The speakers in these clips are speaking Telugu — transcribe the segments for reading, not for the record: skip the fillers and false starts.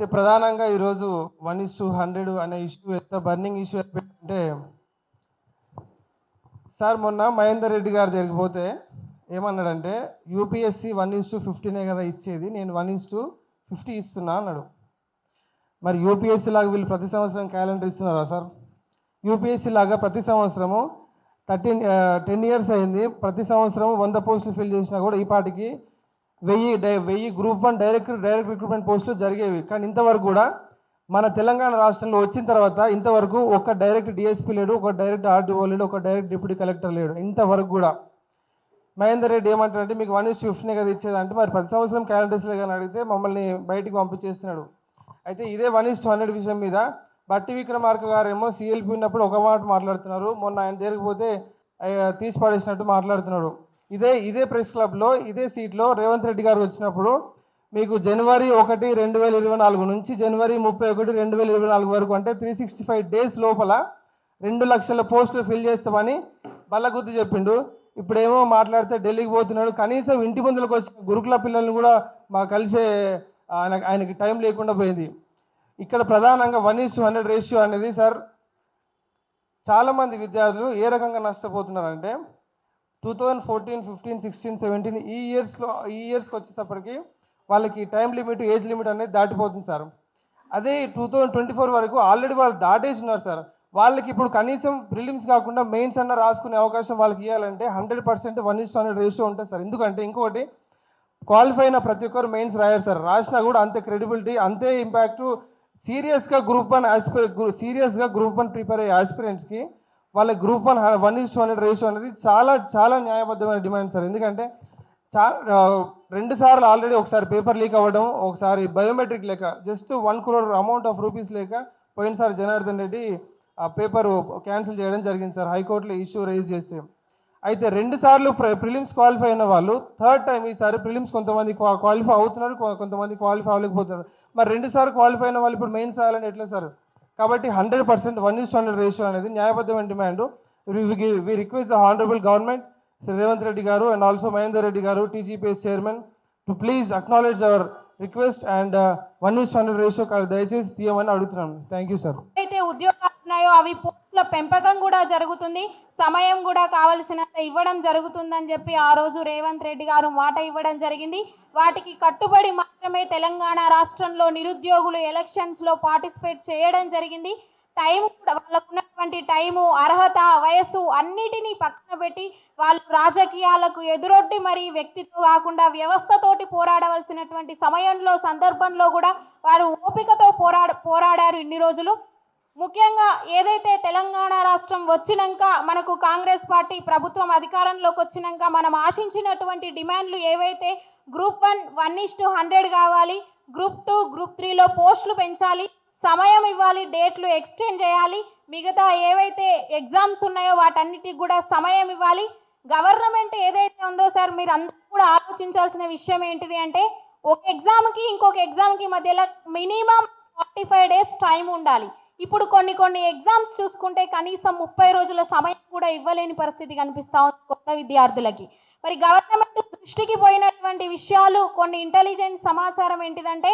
అయితే ప్రధానంగా ఈరోజు 1:100 అనే ఇష్యూ ఎంత బర్నింగ్ ఇష్యూ అంటే సార్ మొన్న మహేందర్ రెడ్డి గారి దగ్గరికి పోతే ఏమన్నాడంటే యూపీఎస్సీ 1:15 కదా ఇచ్చేది, నేను 1:50 ఇస్తున్నా అన్నాడు. మరి యూపీఎస్సీ లాగా వీళ్ళు ప్రతి సంవత్సరం క్యాలెండర్ ఇస్తున్నారా సార్? యూపీఎస్సీ లాగా ప్రతి సంవత్సరము 10 ఇయర్స్ అయింది, ప్రతి సంవత్సరం 100 పోస్టులు ఫిల్ చేసినా కూడా ఈ పాటికి 1000 గ్రూప్ 1 డైరెక్ట్ రిక్రూట్మెంట్ పోస్టులు జరిగేవి. కానీ ఇంతవరకు కూడా మన తెలంగాణ రాష్ట్రంలో వచ్చిన తర్వాత ఇంతవరకు ఒక డైరెక్ట్ డిఎస్పీ లేడు, ఒక డైరెక్ట్ ఆర్డీఓ లేడు, ఒక డైరెక్ట్ డిప్యూటీ కలెక్టర్ లేడు. ఇంతవరకు కూడా మహేందర్ రెడ్డి ఏమంటారంటే మీకు 1:15 కదా ఇచ్చేదంటే, మరి ప్రతి సంవత్సరం క్యాలెండర్స్లే కానీ అడిగితే మమ్మల్ని బయటికి పంపించేస్తున్నాడు. అయితే ఇదే 1:100 విషయం మీద బట్టి విక్రమార్క గారేమో సిఎల్పి ఉన్నప్పుడు ఒక మాట మాట్లాడుతున్నారు, మొన్న ఆయన దగ్గరికి పోతే తీసి పడేసినట్టు మాట్లాడుతున్నాడు. ఇదే ప్రెస్ క్లబ్లో ఇదే సీట్లో రేవంత్ రెడ్డి గారు వచ్చినప్పుడు మీకు జనవరి 1, 2024 నుంచి జనవరి 31, 2024 వరకు అంటే 365 డేస్ లోపల 2 లక్షల పోస్టులు ఫిల్ చేస్తామని బల్లగుద్ది చెప్పిండు. ఇప్పుడేమో మాట్లాడితే ఢిల్లీకి పోతున్నాడు. కనీసం ఇంటి ముందులకు వచ్చి గురుకుల పిల్లల్ని కూడా కలిసే ఆయనకి టైం లేకుండా పోయింది. ఇక్కడ ప్రధానంగా 1:100 రేషియో అనేది సార్ చాలామంది విద్యార్థులు ఏ రకంగా నష్టపోతున్నారంటే 2014, 15, 16, 17 ఈ ఇయర్స్కి వచ్చేటప్పటికి వాళ్ళకి టైం లిమిట్, ఏజ్ లిమిట్ అనేది దాటిపోతుంది సార్. అదే 2024 వరకు ఆల్రెడీ వాళ్ళు దాటేసి ఉన్నారు సార్. వాళ్ళకి ఇప్పుడు కనీసం ప్రిలిమ్స్ కాకుండా మెయిన్స్ అన్న రాసుకునే అవకాశం వాళ్ళకి ఇవ్వాలంటే 100% 1:100 రేషియో ఉంటుంది సార్. ఎందుకంటే ఇంకొకటి క్వాలిఫై అయిన ప్రతి ఒక్కరు మెయిన్స్ రాయారు సార్. రాసినా కూడా అంతే క్రెడిబిలిటీ, అంతే ఇంపాక్టు. సీరియస్గా గ్రూప్ 1 ప్రిపేర్ అయ్యే ఆస్పిరెంట్స్కి వాళ్ళ గ్రూప్ 1:100 రేషియో అనేది చాలా చాలా న్యాయబద్ధమైన డిమాండ్ సార్. ఎందుకంటే 2 సార్లు ఆల్రెడీ ఒకసారి పేపర్ లీక్ అవ్వడం, ఒకసారి బయోమెట్రిక్ లేక just 1 crore amount of rupees లేక పోయినసారి జనార్దన్ రెడ్డి ఆ పేపర్ క్యాన్సిల్ చేయడం జరిగింది సార్, హైకోర్టులో ఇష్యూ రేజ్ చేస్తే. అయితే 2 సార్లు ప్రిలిమ్స్ క్వాలిఫై అయిన వాళ్ళు థర్డ్ టైం ఈసారి ప్రిలిమ్స్ కొంతమంది క్వాలిఫై అవుతున్నారు, కొంతమంది క్వాలిఫై అవ్వలేకపోతున్నారు. మరి 2 సార్లు క్వాలిఫై అయిన వాళ్ళు ఇప్పుడు మెయిన్స్ రాయాలని ఎట్లా సార్? కాబట్టి 100% 1:100 రేషియో అనేది న్యాయబద్ధమైన demand. We request the honourable government, Shri Revanth Reddy గారు అండ్ ఆల్సో మహేందర్ రెడ్డి గారు, TGPS chairman, to please acknowledge our request and 1:100 ratio దయచేసి తీయమని అడుగుతున్నాను. Thank you sir. అయితే ఉద్యోగాలు ఉన్నాయో అవి పోస్టుల పెంపకం కూడా జరుగుతుంది, సమయం కూడా కావలసినంత ఇవ్వడం జరుగుతుందని చెప్పి ఆ రోజు రేవంత్ రెడ్డి గారు మాట ఇవ్వడం జరిగింది. వాటికి కట్టుబడి మాత్రమే తెలంగాణ రాష్ట్రంలో నిరుద్యోగులు ఎలక్షన్స్లో పార్టిసిపేట్ చేయడం జరిగింది. టైం కూడా వాళ్ళకు ఉన్నటువంటి టైము, అర్హత, వయస్సు అన్నిటినీ పక్కన పెట్టి వాళ్ళు రాజకీయాలకు ఎదురొడ్డి మరి వ్యక్తితో కాకుండా వ్యవస్థతోటి పోరాడవలసినటువంటి సమయంలో, సందర్భంలో కూడా వారు ఓపికతో పోరాడారు ఇన్ని రోజులు. ముఖ్యంగా ఏదైతే తెలంగాణ రాష్ట్రం వచ్చినాక మనకు కాంగ్రెస్ పార్టీ ప్రభుత్వం అధికారంలోకి వచ్చినాక మనం ఆశించినటువంటి డిమాండ్లు ఏవైతే గ్రూప్ 1 1:100 కావాలి, గ్రూప్ 2, గ్రూప్ 3లో పోస్టులు పెంచాలి, సమయం ఇవ్వాలి, డేట్లు ఎక్స్టెండ్ చేయాలి, మిగతా ఏవైతే ఎగ్జామ్స్ ఉన్నాయో వాటన్నిటికి కూడా సమయం ఇవ్వాలి. గవర్నమెంట్ ఏదైతే ఉందో సార్, మీరు అందరూ కూడా ఆలోచించాల్సిన విషయం ఏంటిది అంటే ఒక ఎగ్జామ్కి ఇంకొక ఎగ్జామ్కి మధ్యలో మినిమం 45 డేస్ టైం ఉండాలి. ఇప్పుడు కొన్ని ఎగ్జామ్స్ చూసుకుంటే కనీసం 30 రోజుల సమయం కూడా ఇవ్వలేని పరిస్థితి కనిపిస్తూ ఉంది కొత్త విద్యార్థులకి. మరి గవర్నమెంట్ దృష్టికి పోయినటువంటి విషయాలు, కొన్ని ఇంటెలిజెన్స్ సమాచారం ఏంటిదంటే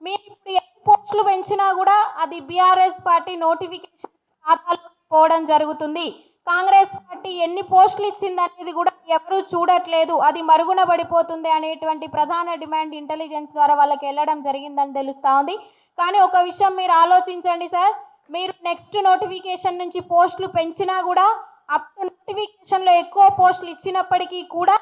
మీరు ఇప్పుడు ఎన్ని పోస్టులు పెంచినా కూడా అది బీఆర్ఎస్ పార్టీ నోటిఫికేషన్ ఖాతాలో పోవడం జరుగుతుంది. కాంగ్రెస్ పార్టీ ఎన్ని పోస్టులు ఇచ్చిందనేది కూడా ఎవరూ చూడట్లేదు, అది మరుగున పడిపోతుంది అనేటువంటి ప్రధాన డిమాండ్ ఇంటెలిజెన్స్ ద్వారా వాళ్ళకి వెళ్ళడం జరిగిందని తెలుస్తూ ఉంది. కానీ ఒక విషయం మీరు ఆలోచించండి సార్, మీరు నెక్స్ట్ నోటిఫికేషన్ నుంచి పోస్టులు పెంచినా కూడా అప్పుడు నోటిఫికేషన్లో ఎక్కువ పోస్టులు ఇచ్చినప్పటికీ కూడా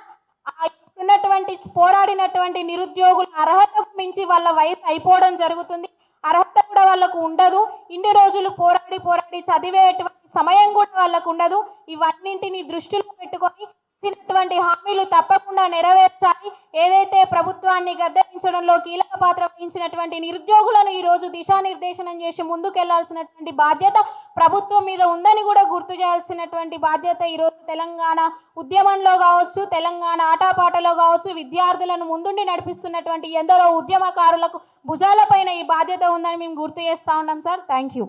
ఉన్నటువంటి పోరాడినటువంటి నిరుద్యోగుల అర్హతకు మించి వాళ్ళ వయసు అయిపోవడం జరుగుతుంది, అర్హత కూడా వాళ్ళకు ఉండదు, ఇన్ని రోజులు పోరాడి చదివేటువంటి సమయం కూడా వాళ్ళకు ఉండదు. ఇవన్నింటినీ దృష్టిలో పెట్టుకొని ఇచ్చినటువంటి హామీలు తప్పకుండా నెరవేర్చాలి. ఏదైతే ప్రభుత్వాన్ని గద్దెదించడంలో కీలక పాత్ర వహించినటువంటి నిరుద్యోగులను ఈరోజు దిశానిర్దేశనం చేసి ముందుకెళ్లాల్సినటువంటి బాధ్యత ప్రభుత్వం మీద ఉందని కూడా గుర్తు చేయాల్సినటువంటి బాధ్యత ఈరోజు తెలంగాణ ఉద్యమంలో కావచ్చు, తెలంగాణ ఆటపాటలో కావచ్చు, విద్యార్థులను ముందుండి నడిపిస్తున్నటువంటి ఎందరో ఉద్యమకారులకు భుజాలపైన ఈ బాధ్యత ఉందని మేము గుర్తు చేస్తా ఉన్నాం సార్. Thank you.